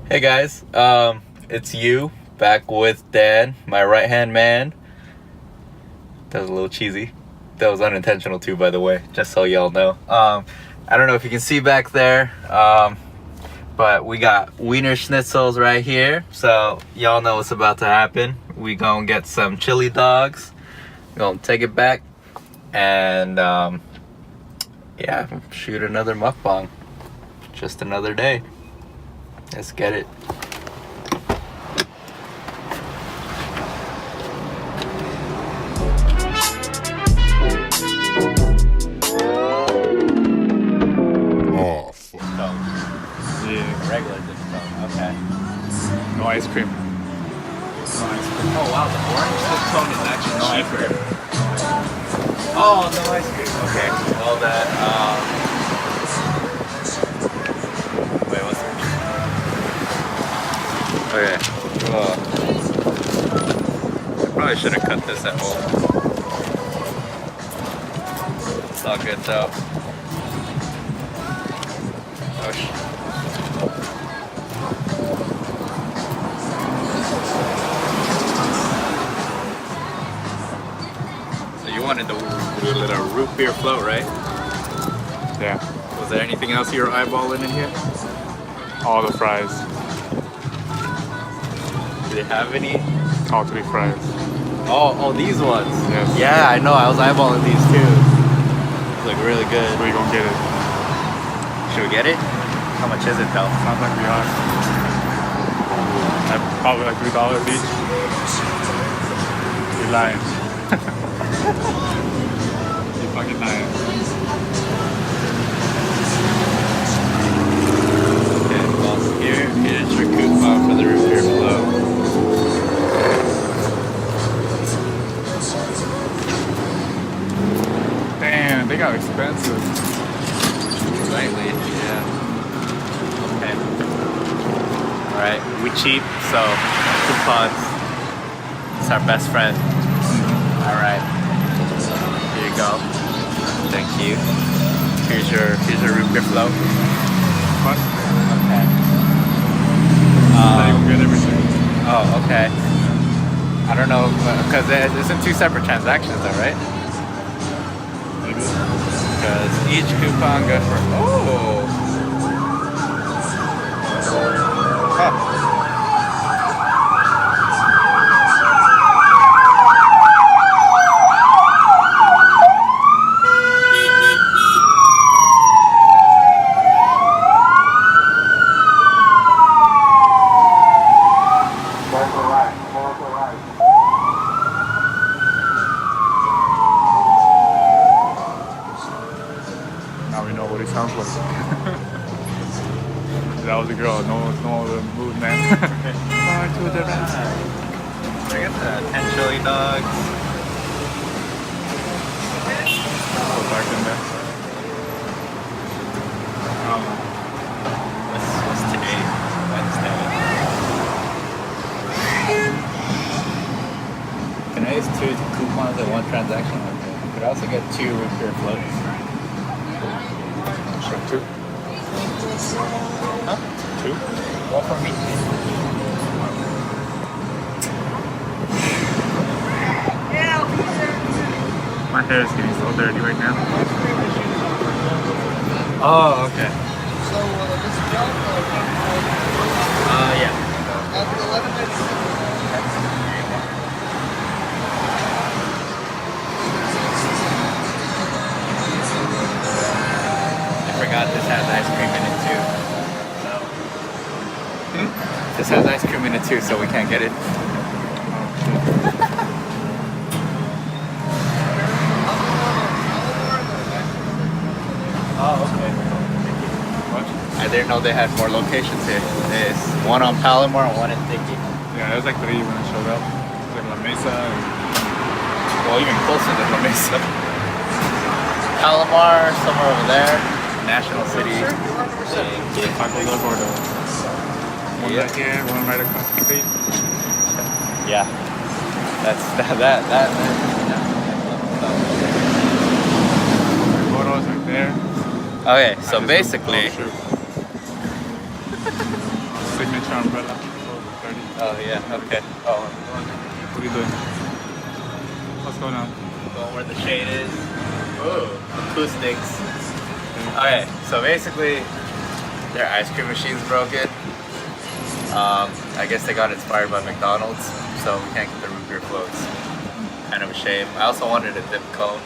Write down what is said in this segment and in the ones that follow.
Hey guys, it's you back with Dan, my right hand man. That was a little cheesy. That was unintentional too, by the way, just so y'all know. I don't know if you can see back there, but we got Wienerschnitzels right here, so y'all know what's about to happen. We gonna get some chili dogs, gonna take it back, and yeah, shoot another mukbang. Just another day. Let's get it. Oh, fuck. Yeah. Regular dish cone, okay. No ice cream. No ice cream. Oh wow, the orange dish cone is actually cheaper. Oh, no ice cream. Okay. Well that, wait, what's it? Okay. I probably should have cut this at home. It's all good though. Oh So you wanted the little root beer float, right? Yeah. Was there anything else you were eyeballing in here? All the fries. Do they have any? All 3 fries. Oh, these ones. Yes. Yeah, I know. I was eyeballing these too. Look really good. So we gonna get it. Should we get it? How much is it though? Sounds like we are. Probably like $3 each. You're lying. You're fucking lying. Okay, well, here's your coupon for the root beer float. Damn, they got expensive. Slightly, yeah. Okay. Alright, we cheap, so coupons. It's our best friend. Alright. Here you go. Thank you. Here's your root beer float. What? Okay. They gonna get everything. Oh, okay. I don't know, because it's in 2 separate transactions though, right? Maybe. Because each coupon goes for... Oh! Huh. Now we know what he sounds like. That was a girl. No other mood, man. Far to the right. I got the 10 chili dogs. Go back in there. What's today? Wednesday. Can I use 2 coupons at 1 transaction? Could I also get 2 root beer floats? Sure, 2. Huh? 2? One for me. My hair is getting so dirty right now. Oh, okay. So this is John. Yeah. After 11 minutes. I forgot this has ice cream in it too. So. This has ice cream in it too, so we can't get it. Oh, okay. What? I didn't know they had more locations here. There's one on Palomar and one in Dickey. Yeah, there's like 3 when I showed up. It's like La Mesa and Well, even closer than La Mesa. Palomar, somewhere over there. National City. Taco Del Gordo. One Yeah. right here, one right across the street. Yeah. That's that. Gordo's right there. Okay, I so just basically, signature your umbrella. Oh, 30. Oh yeah, okay. Oh, What are you doing? What's going on? going where the shade is. Ooh, acoustics. Okay, so basically, their ice cream machine's broken. I guess they got inspired by McDonald's, so we can't get the root beer floats. Kind of a shame. I also wanted a dip cone.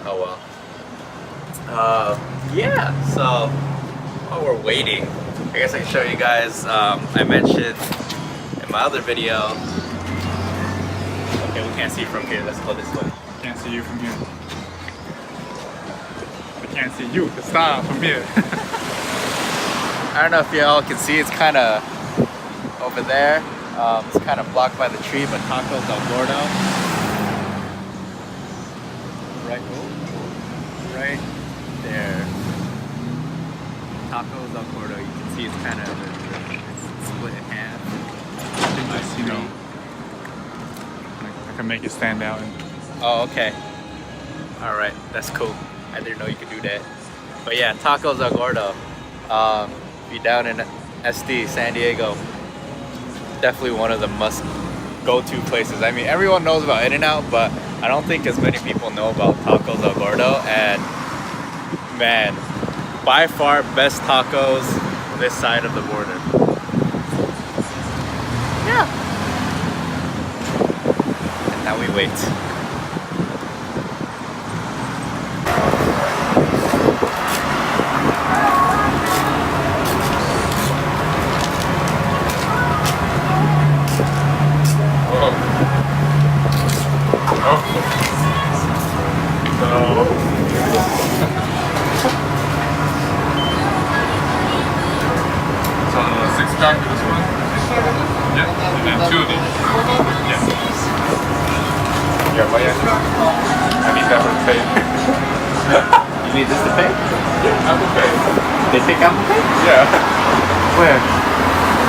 Oh well. Yeah, so while we're waiting, I guess I can show you guys, I mentioned in my other video, okay, we can't see from here, let's go this way. Can't see you from here. I can't see you, the style from here. I don't know if y'all can see, it's kind of over there. It's kind of blocked by the tree, but Tacos Del Gordo. Right there. Tacos Del Gordo, you can see it's kind of split in half. Nice, you know. I can make it stand out. And Oh, okay. Alright, that's cool. I didn't know you could do that. But yeah, Tacos Del Gordo. Be down in SD, San Diego. Definitely one of the must go-to places. I mean, everyone knows about In-N-Out, but I don't think as many people know about Tacos Del Gordo. And man, by far best tacos this side of the border. Yeah. And now we wait. so 6-pack for this one? Yeah, and then 2 of these. Yeah. Yeah, but yeah. I need that for the pay. You need this to pay? Yeah, Apple Pay. They take Apple Pay? Yeah. Where?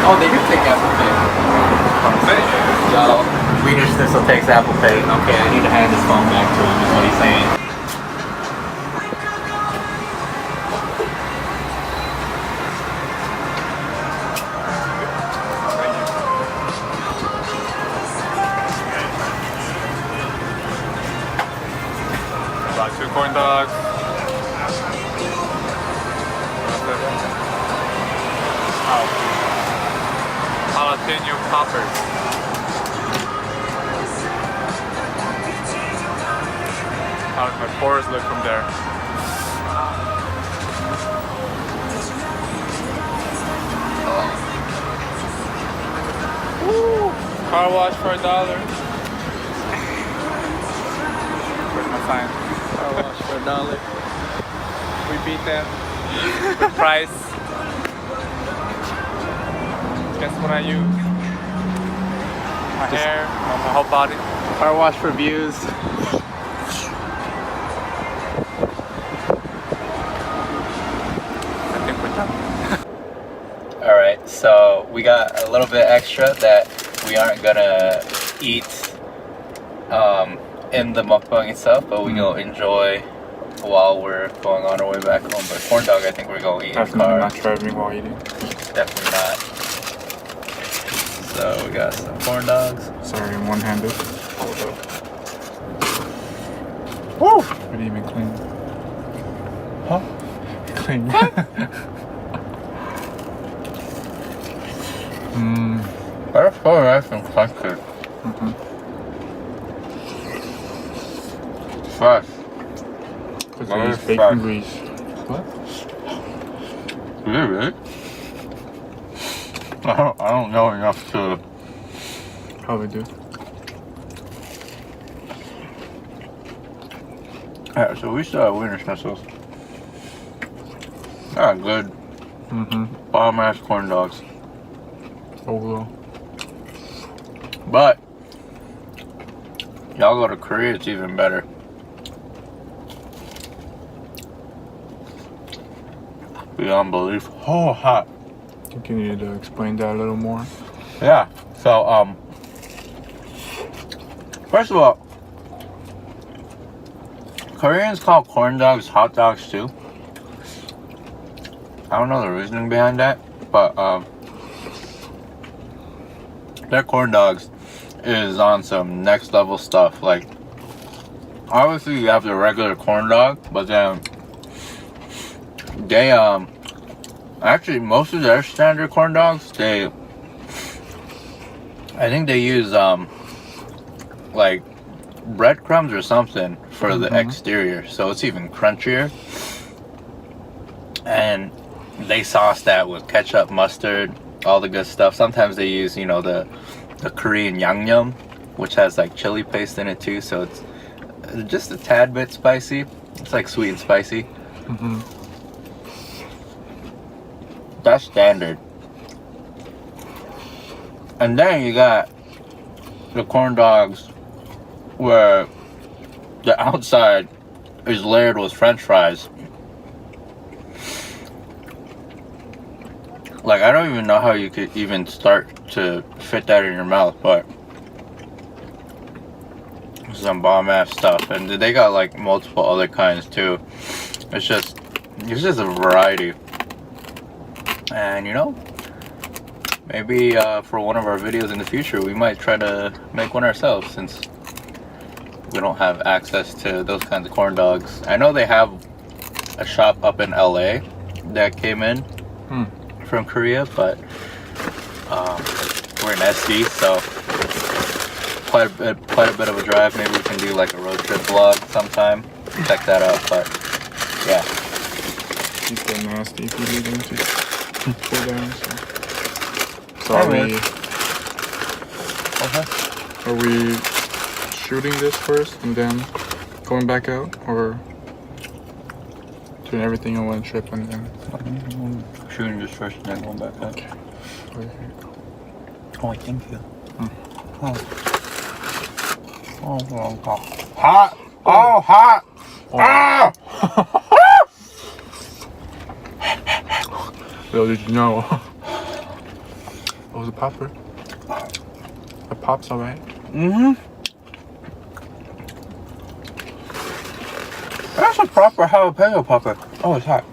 Oh, they do take Apple Pay. I'm saying. So, Wienerschnitzel takes Apple Pay. Okay, I need to hand this phone back to him, is what he's saying. Got 2 corn dogs. Oh. Jalapeno poppers. How does my pores look from there? Woo. Car wash for $1. Where's my sign? Car wash for $1. We beat them. Good price. Guess what I use? My hair, my whole body. Car wash for views. I think we're done. Alright, so we got a little bit extra that we aren't gonna eat in the mukbang itself, but we gonna enjoy while we're going on our way back home. But corn dog, I think we're gonna eat in the Definitely car. not driving while eating. Definitely not. So we got some corn dogs. Sorry, I'm one-handed. Hold up. Woo! Pretty even clean. Huh? Clean. That's so nice and crunchy. Fresh. Because Very I use fresh. bacon grease. What? Really? I don't know enough to. Probably do. Yeah, so we still have Wienerschnitzels. Ah, good. Bomb ass corn dogs. Oh well. But y'all go to Korea, it's even better. Beyond belief. Oh, hot. I think you need to explain that a little more. Yeah. So first of all, Koreans call corn dogs hot dogs too. I don't know the reasoning behind that, but their corn dogs is on some next level stuff. Like, obviously you have the regular corn dog, but then they actually most of their standard corn dogs, I think they use like breadcrumbs or something for the exterior, so it's even crunchier. And they sauce that with ketchup, mustard, all the good stuff. Sometimes they use, you know, the Korean yangnyeom, which has like chili paste in it too, so it's just a tad bit spicy. It's like sweet and spicy. That's standard. And then you got the corn dogs where the outside is layered with French fries. Like, I don't even know how you could even start to fit that in your mouth, but some bomb ass stuff. And they got like multiple other kinds too. It's just a variety. And you know, maybe for one of our videos in the future, we might try to make one ourselves, since we don't have access to those kinds of corn dogs. I know they have a shop up in LA that came in from Korea, but we're in SD, so quite a bit of a drive. Maybe we can do like a road trip vlog sometime. Check that out. But yeah, He's so nasty if you leave him to cool down. So are we shooting this first and then going back out, or doing everything in one trip and then shooting this first and then going back out. okay. Oh, thank you. Oh, hot! Oh, hot! Ah! Yo, did you know? Oh, the popper. The pop's alright. That's a proper jalapeno popper. Oh, it's hot.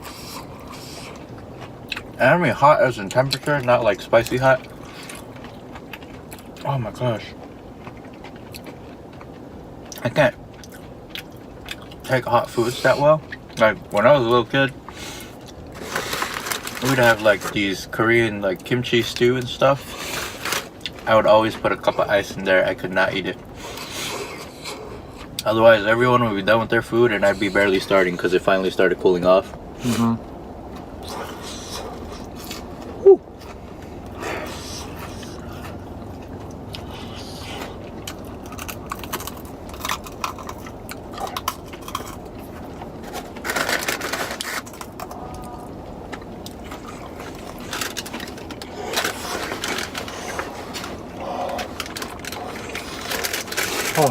And I mean hot as in temperature, not like spicy hot. Oh my gosh. I can't take hot foods that well. Like when I was a little kid, we'd have like these Korean like kimchi stew and stuff. I would always put a cup of ice in there. I could not eat it. Otherwise, everyone would be done with their food and I'd be barely starting because it finally started cooling off. Woo. Oh.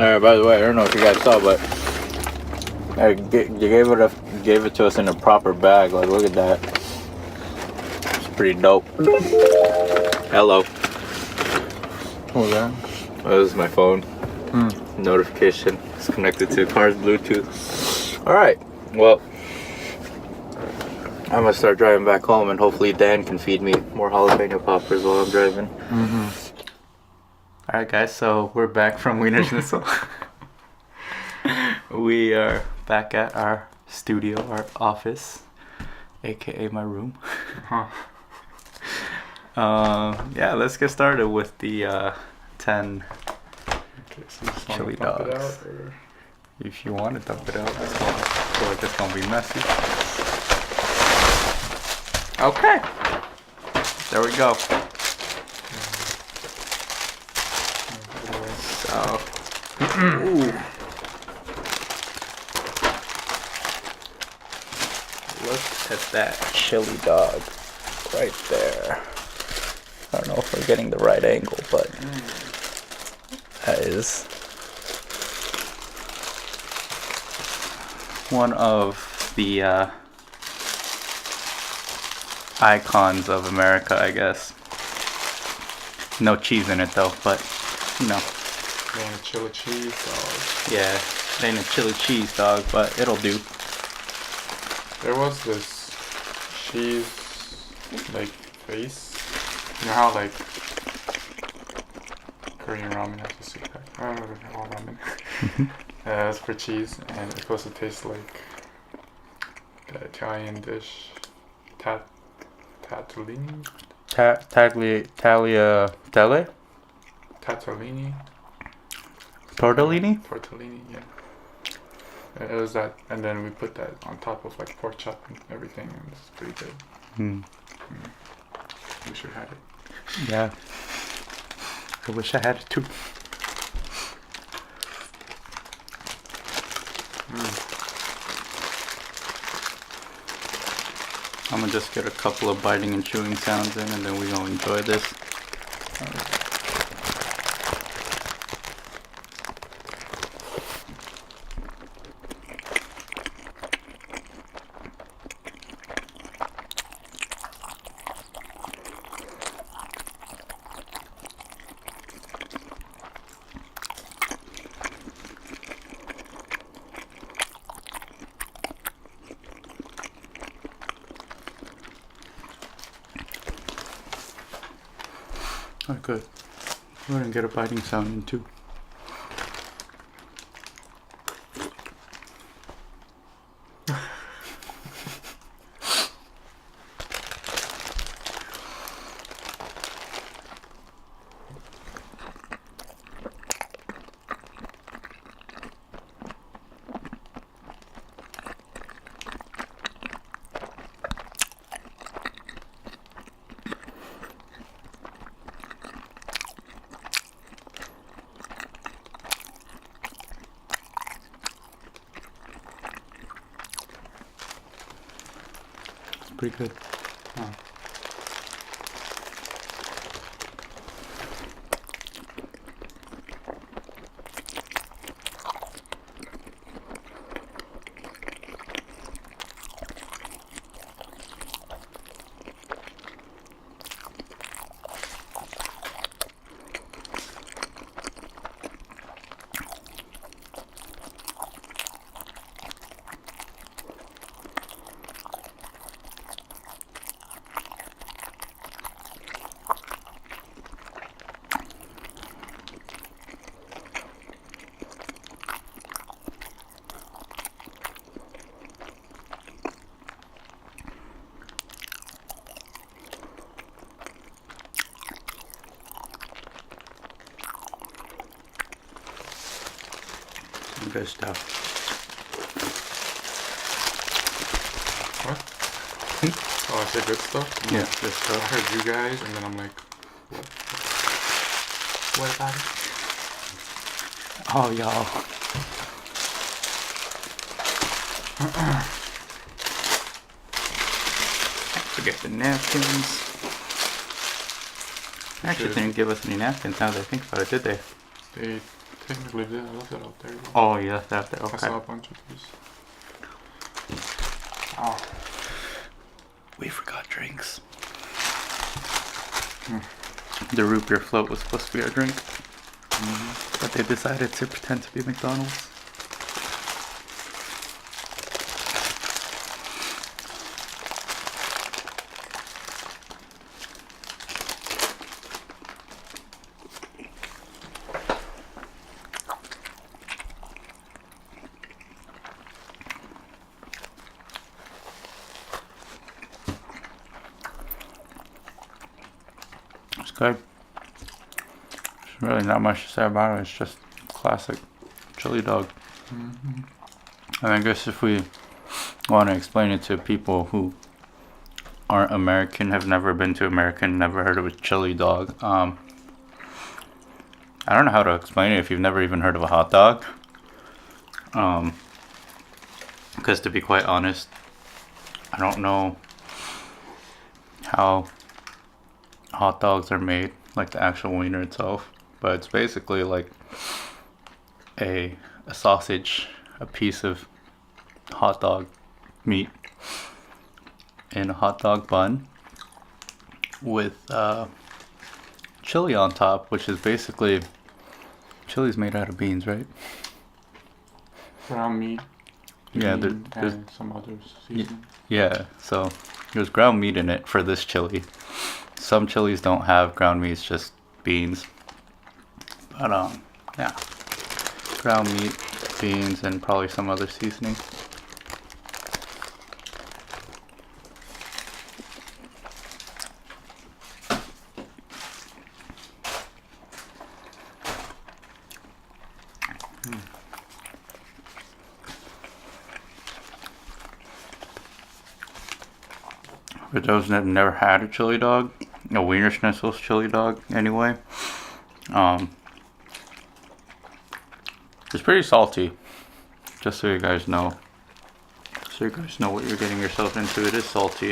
Alright, by the way, I don't know if you guys saw, but you gave it to us in a proper bag. Like, look at that. It's pretty dope. Hello. What was that? Oh, this is my phone. Notification. It's connected to the car's Bluetooth. Alright, well, I'm gonna start driving back home and hopefully Dan can feed me more jalapeno poppers while I'm driving. Alright guys, so we're back from Wienerschnitzel. We are back at our studio, our office, aka my room. Yeah, let's get started with the 10 chili dogs. If you want to dump it out, I feel like it's gonna be messy. Okay, there we go. So, ooh. Look at that chili dog right there. I don't know if we're getting the right angle, but that is one of the icons of America, I guess. No cheese in it though, but you know. Man, chili cheese dog. Yeah, it ain't a chili cheese dog, but it'll do. There was this cheese like face. You know how like Korean ramen has a six pack? All ramen. That's for cheese, and it's supposed to taste like the Italian dish Tattalini. Tagliatelle? Tattalini. Tortellini? Tortellini, yeah. It was that, and then we put that on top of like pork chop and everything, and it's pretty good. We should have it. Yeah. I wish I had it too. I'm gonna just get a couple of biting and chewing sounds in, and then we're gonna enjoy this. Oh, good. We're gonna get a biting sound in too. Pretty good. Good stuff. What? Oh, I said good stuff? Yeah, good I stuff. heard you guys, and then I'm like, what? What about it? Oh, y'all. Forget the napkins. Actually, they didn't give us any napkins now that I think about it, did they? They technically did. I left it out there. Oh, you left that there. I Okay. saw a bunch of these. Oh. We forgot drinks. The root beer float was supposed to be our drink, but they decided to pretend to be McDonald's. It's good. There's really not much to say about it. It's just classic chili dog. And I guess if we want to explain it to people who aren't American, have never been to America, never heard of a chili dog, I don't know how to explain it if you've never even heard of a hot dog. Because to be quite honest, I don't know how hot dogs are made, like the actual wiener itself, but it's basically like a sausage, a piece of hot dog meat in a hot dog bun with chili on top, which is basically chili's made out of beans, right? Ground meat Yeah, there's and some other seasoning. yeah. So there's ground meat in it for this chili. Some chilies don't have ground meat; it's just beans. But yeah, ground meat, beans, and probably some other seasoning. For those that have never had a chili dog, a Wienerschnitzel's chili dog anyway, it's pretty salty. Just so you guys know. So you guys know what you're getting yourself into. It is salty.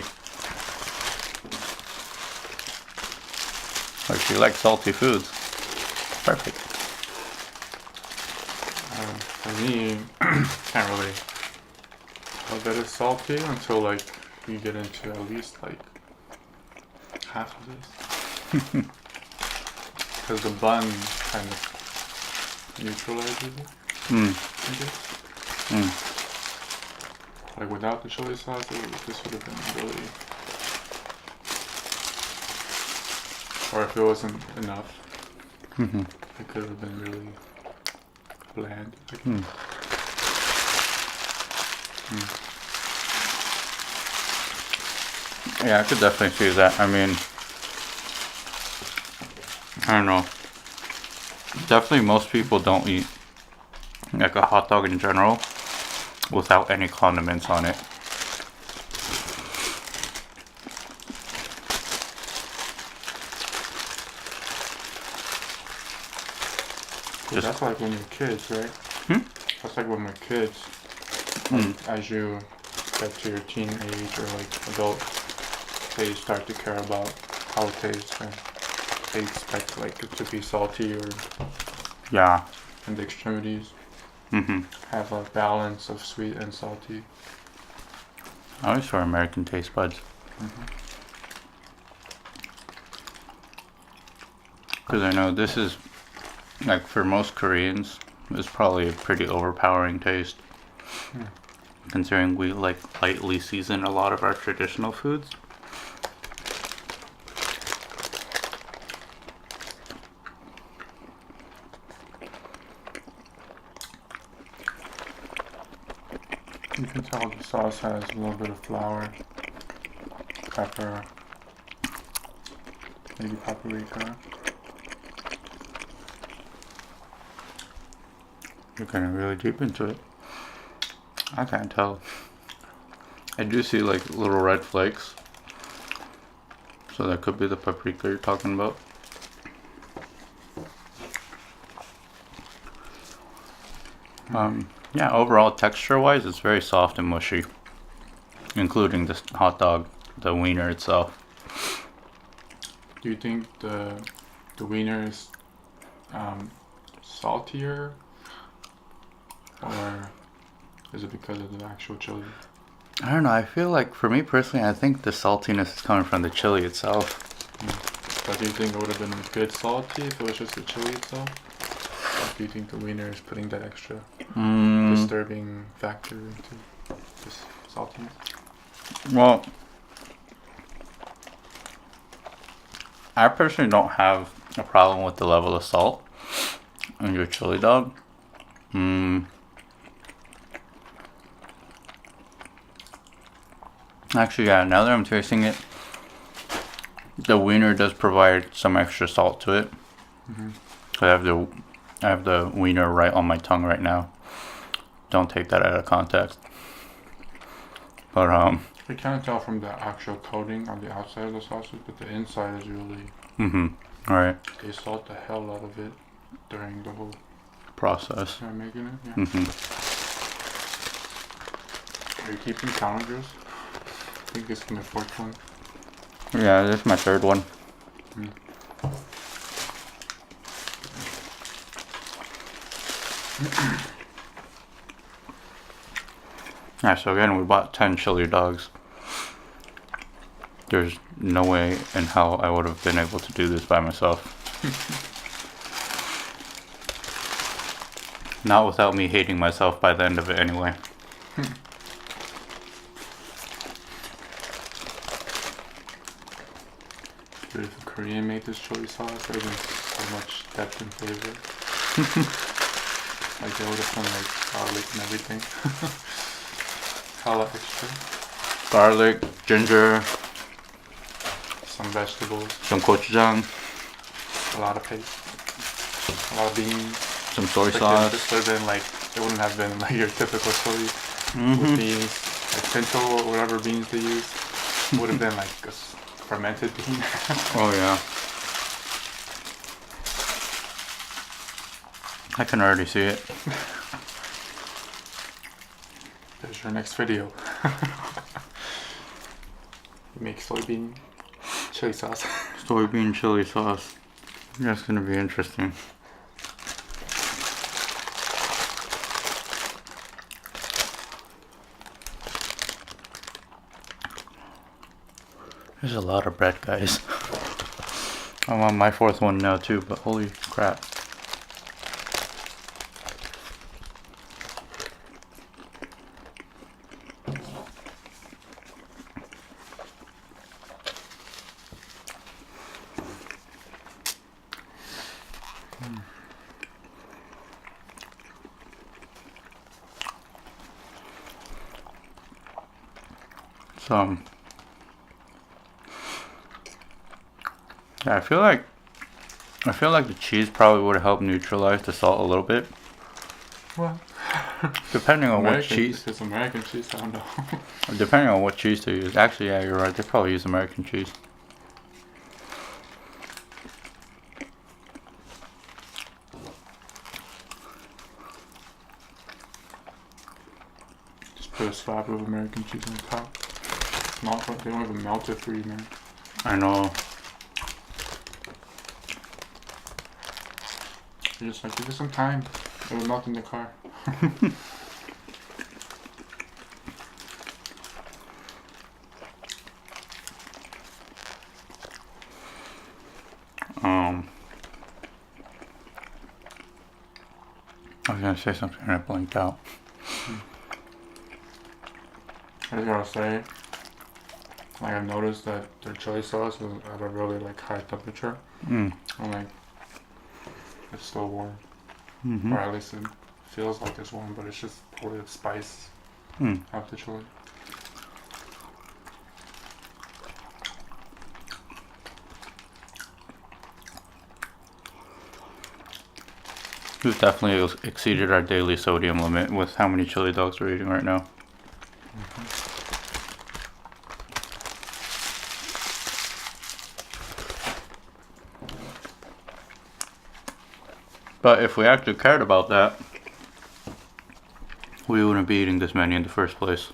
Like, if you like salty foods, perfect. For me, can't really tell that it's salty until like you get into at least like half of this. Because the bun kind of neutralizes it. I guess. Like without the chili sauce, this would have been really. Or if it wasn't enough, it could have been really bland. Yeah, I could definitely see that. I mean, I don't know. Definitely most people don't eat like a hot dog in general without any condiments on it. That's like when you're kids, right? That's like when we're kids. As you get to your teen age or like adult, they start to care about how it tastes and they expect like it to be salty or Yeah. in the extremities. Have a balance of sweet and salty. Always for American taste buds. Because I know this is, like, for most Koreans, it's probably a pretty overpowering taste. Considering we, like, lightly season a lot of our traditional foods. You can tell the sauce has a little bit of flour, pepper, maybe paprika. You're getting really deep into it. I can't tell. I do see like little red flakes. So that could be the paprika you're talking about. Yeah, overall texture wise it's very soft and mushy. Including this hot dog, the wiener itself. Do you think the wiener is saltier, or is it because of the actual chili? I don't know, I feel like for me personally I think the saltiness is coming from the chili itself. But do you think it would have been good salty if it was just the chili itself? Or do you think the wiener is putting that extra disturbing factor into this saltiness? Well, I personally don't have a problem with the level of salt in your chili dog. Actually, yeah, now that I'm tasting it, the wiener does provide some extra salt to it. I have the wiener right on my tongue right now. Don't take that out of context. But You can't tell from the actual coating on the outside of the sausage, but the inside is really. Alright. They salt the hell out of it during the whole Process. time making it. Yeah. Are you keeping count, Juice? I think this is my fourth one. Yeah, this is my third one. Yeah, so again, we bought 10 chili dogs. There's no way in hell I would have been able to do this by myself. Not without me hating myself by the end of it anyway. But if a Korean made this chili sauce, it would have been so much depth and flavor. Like they would have done like garlic and everything. Hella extra. Garlic, ginger, Some vegetables, some gochujang, a lot of paste, a lot of beans. some soy Like sauce. this would have been like, it wouldn't have been like your typical chili Mm-hmm. with beans, like pinto or whatever beans they use. Would have been like a fermented bean. Oh yeah. I can already see it. There's your next video. Make soybean chili sauce. Soybean chili sauce. That's gonna be interesting. There's a lot of bread, guys. I'm on my fourth one now too, but holy crap. So, yeah, I feel like the cheese probably would have helped neutralize the salt a little bit, Well, depending on what American, cheese. it's American cheese, I don't know. Depending on what cheese to use. Actually, yeah, you're right. They probably use American cheese. Just put a slab of American cheese on top. Not, they don't even melt it for you, man. I know. You're just like, give it some time. It will melt in the car. I was gonna say something and I blinked out. I just gotta say, like I've noticed that their chili sauce is at a really like high temperature. Mm. And like, it's still warm. Mm-hmm. Or at least it feels like it's warm, but it's just probably the spice Mm. of the chili. We've definitely exceeded our daily sodium limit with how many chili dogs we're eating right now. But if we actually cared about that, we wouldn't be eating this many in the first place.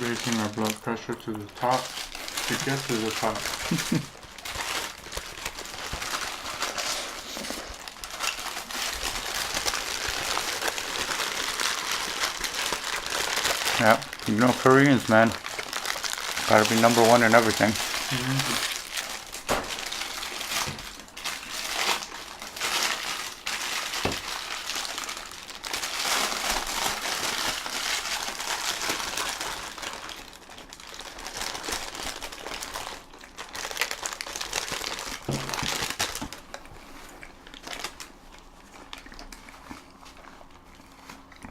Raising our blood pressure to the top to get to the top. Yeah, you know Koreans, man. Gotta be number one in everything.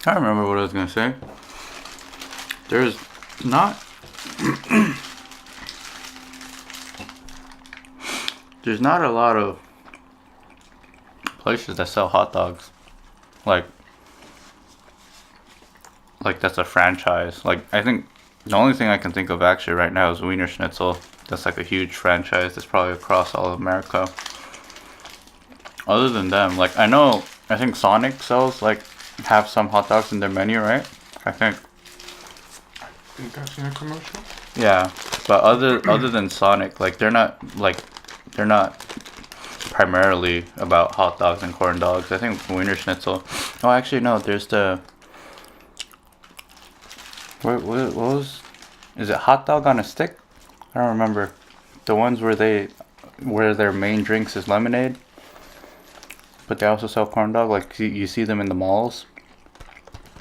I remember what I was gonna say. There's not there's not a lot of places that sell hot dogs. Like that's a franchise. Like I think the only thing I can think of actually right now is Wienerschnitzel. That's like a huge franchise that's probably across all of America. Other than them, like I think Sonic sells have some hot dogs in their menu, right? I think. I think I've seen a commercial. Yeah, but other than Sonic, they're not primarily about hot dogs and corn dogs. I think Wienerschnitzel. Oh, actually no. There's the. What was? Is it hot dog on a stick? I don't remember. The ones where their main drinks is lemonade, but they also sell corn dog. Like you see them in the malls.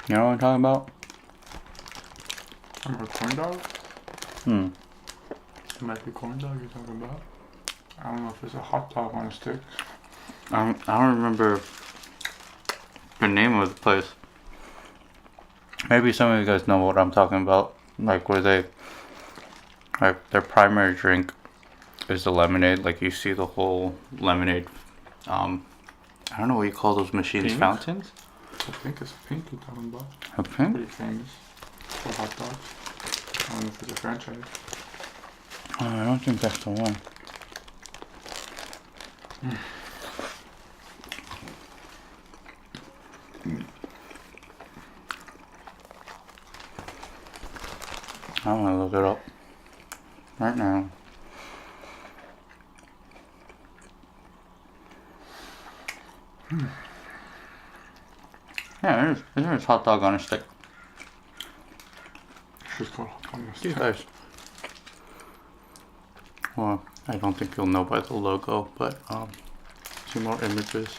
You know what I'm talking about? Remember corn dog? Hmm. It might be corn dog you're talking about. I don't know if it's a hot dog on a stick. I don't remember the name of the place. Maybe some of you guys know what I'm talking about. Like where like their primary drink is the lemonade. Like you see the whole lemonade. I don't know what you call those machines. Pink? Fountains. I think it's pink you're talking about. A pink? Pretty famous for hot dogs. I don't know if it's a franchise. Oh, I don't think that's the one. I want to look it up right now. Yeah, there's hot dog on a stick. It's called hot dog on a These stick. guys. Well, I don't think you'll know by the logo, but see more images.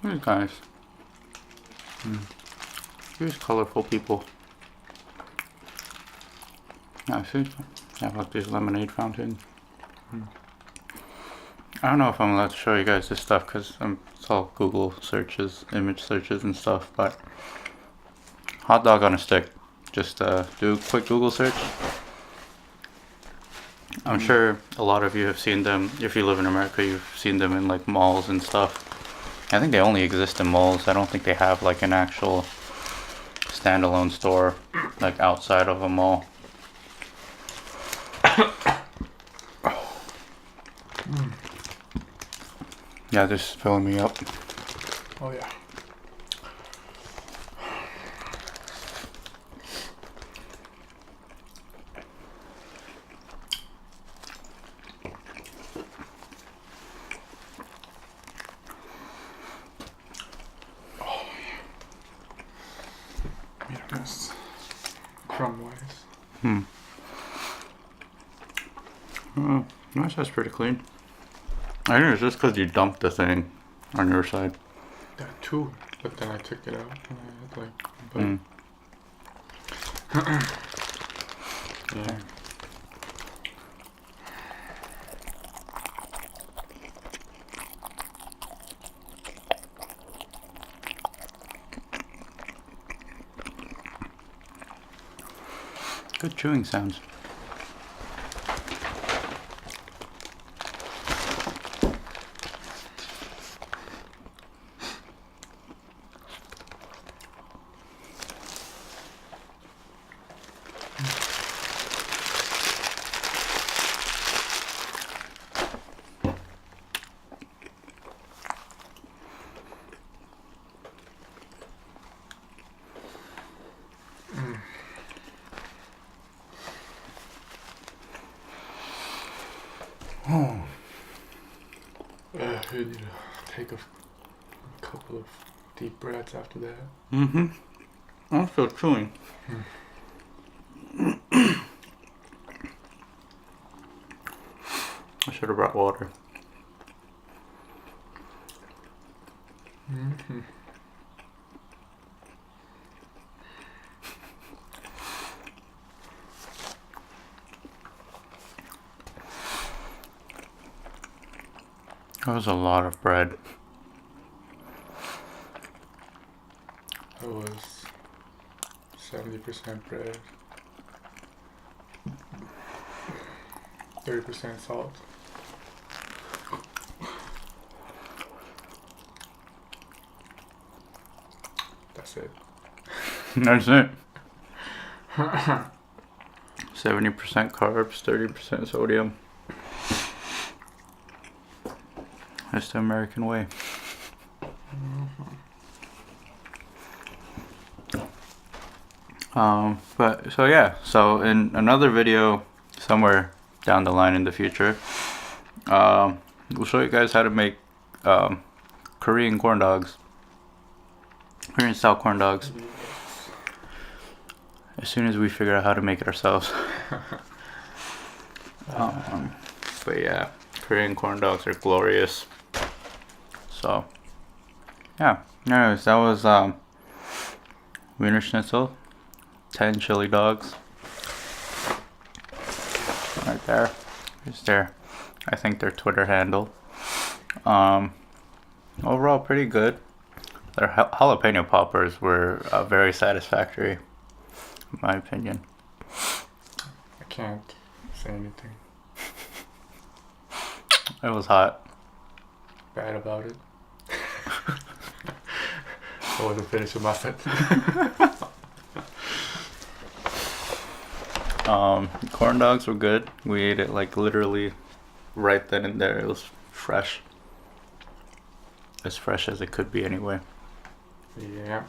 These guys. These colorful people. I see. They have like these lemonade fountains. I don't know if I'm allowed to show you guys this stuff because it's all Google searches, image searches and stuff, but hot dog on a stick. Just do a quick Google search. I'm sure a lot of you have seen them. If you live in America, you've seen them in like malls and stuff. I think they only exist in malls. I don't think they have like an actual standalone store like outside of a mall. Yeah, this is filling me up. Oh yeah. Yes. Crumb wise. Nice, that's pretty clean. I think it's just because you dumped the thing on your side. That too. But then I took it out and I had like yeah. Good chewing sounds. You need to take a couple of deep breaths after that. I'm still chewing. I should have brought water. That was a lot of bread. It was 70% bread, 30% salt. That's it. That's it. 70% carbs, 30% sodium. That's the American way. But so yeah, so in another video somewhere down the line in the future, we'll show you guys how to make Korean corn dogs, Korean style corn dogs, as soon as we figure out how to make it ourselves. But yeah, Korean corn dogs are glorious. So yeah, anyways, that was Wienerschnitzel, 10 chili dogs. Right there. Here's their, I think their Twitter handle. Overall pretty good. Their jalapeno poppers were very satisfactory, in my opinion. I can't say anything It was hot. bad about it. I wasn't finished with my sentence. Corn dogs were good. We ate it like literally right then and there. It was fresh. As fresh as it could be anyway. Yeah.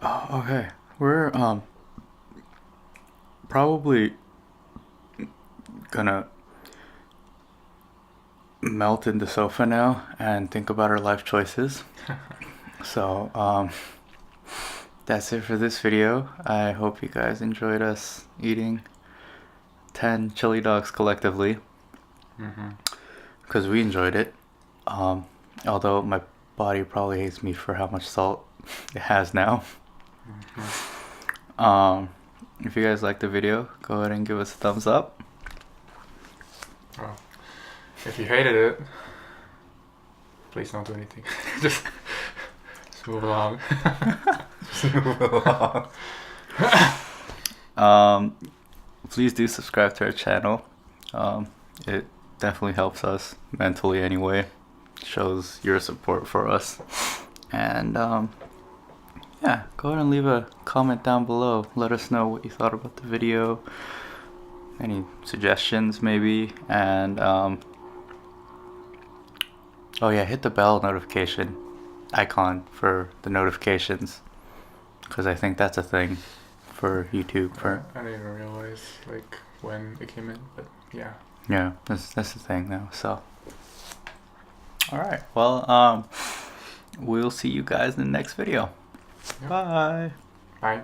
Oh, okay. We're probably gonna melt in the sofa now and think about our life choices. So that's it for this video. I hope you guys enjoyed us eating 10 chili dogs collectively, because we enjoyed it. Although my body probably hates me for how much salt it has now. If you guys liked the video, go ahead and give us a thumbs up. Oh. If you hated it, please don't do anything. just move along. Just move along. Please do subscribe to our channel. It definitely helps us mentally anyway. Shows your support for us. And yeah, go ahead and leave a comment down below. Let us know what you thought about the video, any suggestions maybe, and oh yeah, hit the bell notification icon for the notifications, because I think that's a thing for YouTube. For I didn't even realize like when it came in, but yeah. yeah, that's the thing now. So alright, well we'll see you guys in the next video. Yep. Bye. Bye.